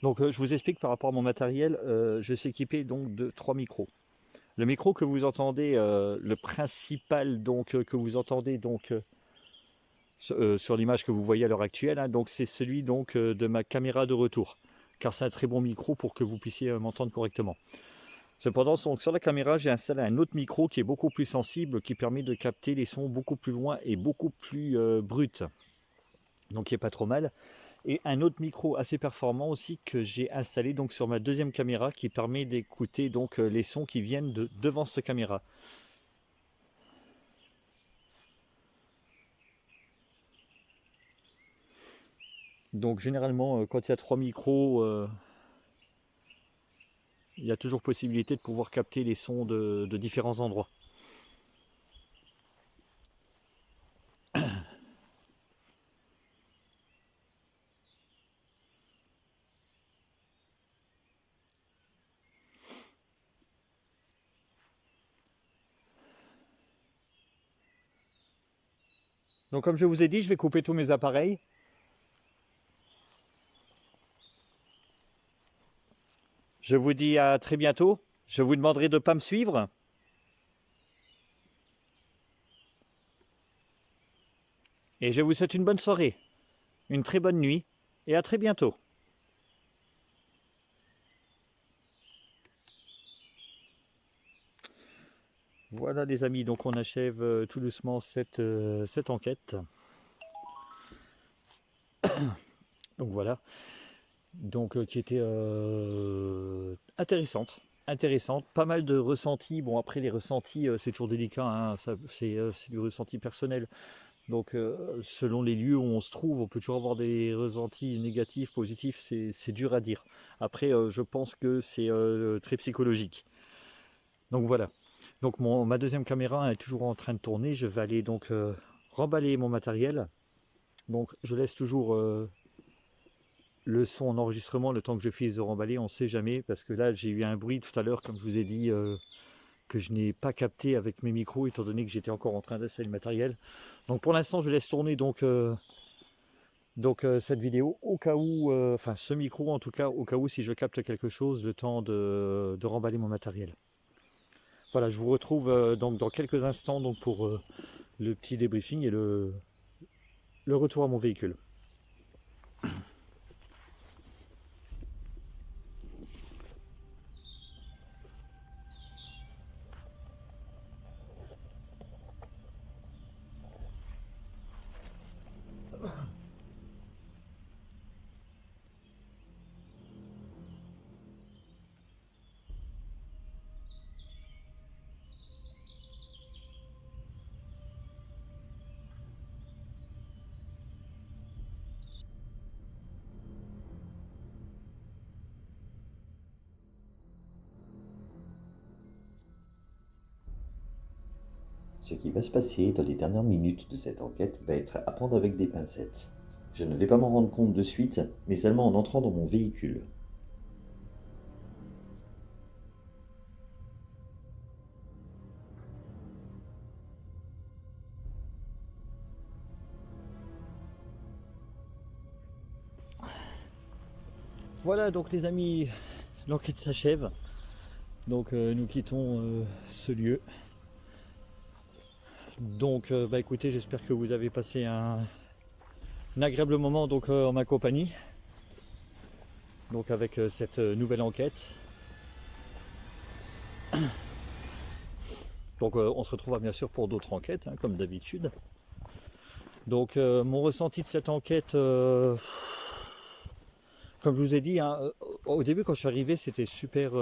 Donc je vous explique par rapport à mon matériel, je suis équipé donc de 3 micros. Le micro que vous entendez, le principal donc que vous entendez donc sur l'image que vous voyez à l'heure actuelle, hein, donc c'est celui donc de ma caméra de retour, car c'est un très bon micro pour que vous puissiez m'entendre correctement. Cependant, donc, sur la caméra, j'ai installé un autre micro qui est beaucoup plus sensible, qui permet de capter les sons beaucoup plus loin et beaucoup plus bruts. Donc il n'est pas trop mal. Et un autre micro assez performant aussi que j'ai installé donc sur ma deuxième caméra qui permet d'écouter donc les sons qui viennent de devant cette caméra. Donc généralement quand il y a 3 micros, il y a toujours possibilité de pouvoir capter les sons de différents endroits. Donc comme je vous ai dit, je vais couper tous mes appareils. Je vous dis à très bientôt. Je vous demanderai de ne pas me suivre. Et je vous souhaite une bonne soirée, une très bonne nuit et à très bientôt. Voilà les amis, donc on achève tout doucement cette enquête. Donc voilà, donc qui était intéressante, pas mal de ressentis. Bon après les ressentis c'est toujours délicat, hein, c'est du ressenti personnel. Donc selon les lieux où on se trouve, on peut toujours avoir des ressentis négatifs, positifs, c'est dur à dire. Après je pense que c'est très psychologique. Donc voilà. Donc ma deuxième caméra est toujours en train de tourner. Je vais aller donc remballer mon matériel. Donc je laisse toujours le son en enregistrement le temps que je finisse de remballer. On ne sait jamais parce que là j'ai eu un bruit tout à l'heure comme je vous ai dit que je n'ai pas capté avec mes micros étant donné que j'étais encore en train d'installer le matériel. Donc pour l'instant je laisse tourner donc cette vidéo au cas où, enfin ce micro en tout cas au cas où si je capte quelque chose le temps de remballer mon matériel. Voilà, je vous retrouve donc dans quelques instants donc, pour le petit débriefing et le retour à mon véhicule. Ce qui va se passer dans les dernières minutes de cette enquête va être à prendre avec des pincettes. Je ne vais pas m'en rendre compte de suite, mais seulement en entrant dans mon véhicule. Voilà donc les amis, l'enquête s'achève. Donc nous quittons ce lieu. Donc bah écoutez, j'espère que vous avez passé un agréable moment donc en ma compagnie. Donc avec cette nouvelle enquête. Donc on se retrouvera bien sûr pour d'autres enquêtes, hein, comme d'habitude. Donc mon ressenti de cette enquête, comme je vous ai dit, hein, au début quand je suis arrivé c'était super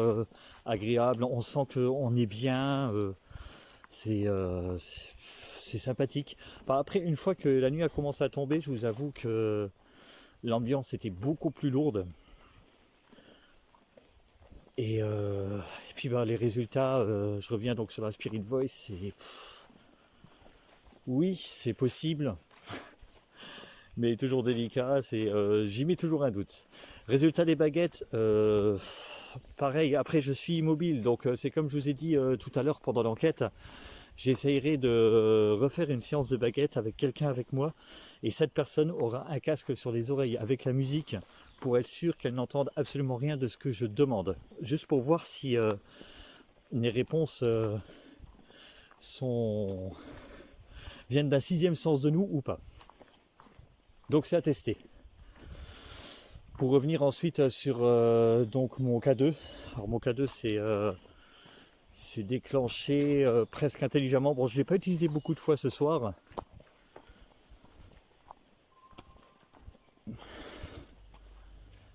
agréable, on sent qu'on est bien, c'est sympathique. Enfin, après une fois que la nuit a commencé à tomber, je vous avoue que l'ambiance était beaucoup plus lourde. Et puis bah, les résultats, je reviens donc sur la Spirit Voice, oui c'est possible, mais toujours délicat, j'y mets toujours un doute. Résultat des baguettes, pareil, après je suis immobile, donc c'est comme je vous ai dit tout à l'heure pendant l'enquête, j'essayerai de refaire une séance de baguettes avec quelqu'un avec moi, et cette personne aura un casque sur les oreilles avec la musique, pour être sûr qu'elle n'entende absolument rien de ce que je demande, juste pour voir si les réponses viennent d'un sixième sens de nous ou pas. Donc c'est à tester. Pour revenir ensuite sur donc mon K2. Alors mon K2 c'est déclenché presque intelligemment. Bon, je ne l'ai pas utilisé beaucoup de fois ce soir.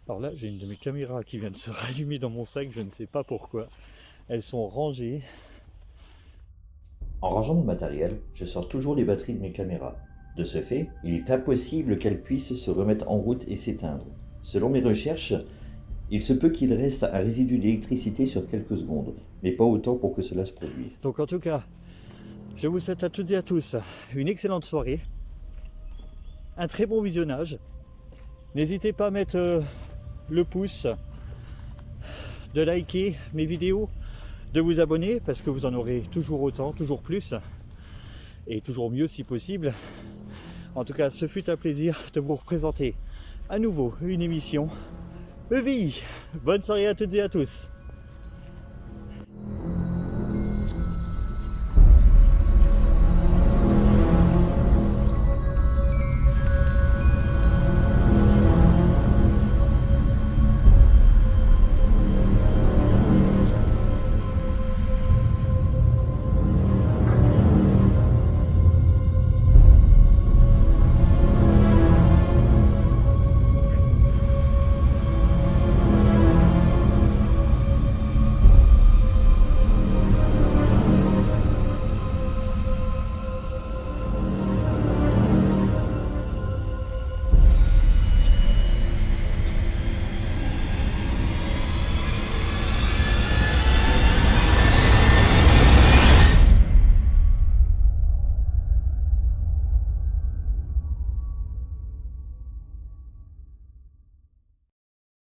Alors là, j'ai une de mes caméras qui vient de se rallumer dans mon sac, je ne sais pas pourquoi. Elles sont rangées. En rangeant mon matériel, je sors toujours les batteries de mes caméras. De ce fait, il est impossible qu'elles puissent se remettre en route et s'éteindre. Selon mes recherches, il se peut qu'il reste un résidu d'électricité sur quelques secondes, mais pas autant pour que cela se produise. Donc en tout cas, je vous souhaite à toutes et à tous une excellente soirée, un très bon visionnage. N'hésitez pas à mettre le pouce, de liker mes vidéos, de vous abonner parce que vous en aurez toujours autant, toujours plus et toujours mieux si possible. En tout cas, ce fut un plaisir de vous représenter à nouveau une émission EVI. Bonne soirée à toutes et à tous.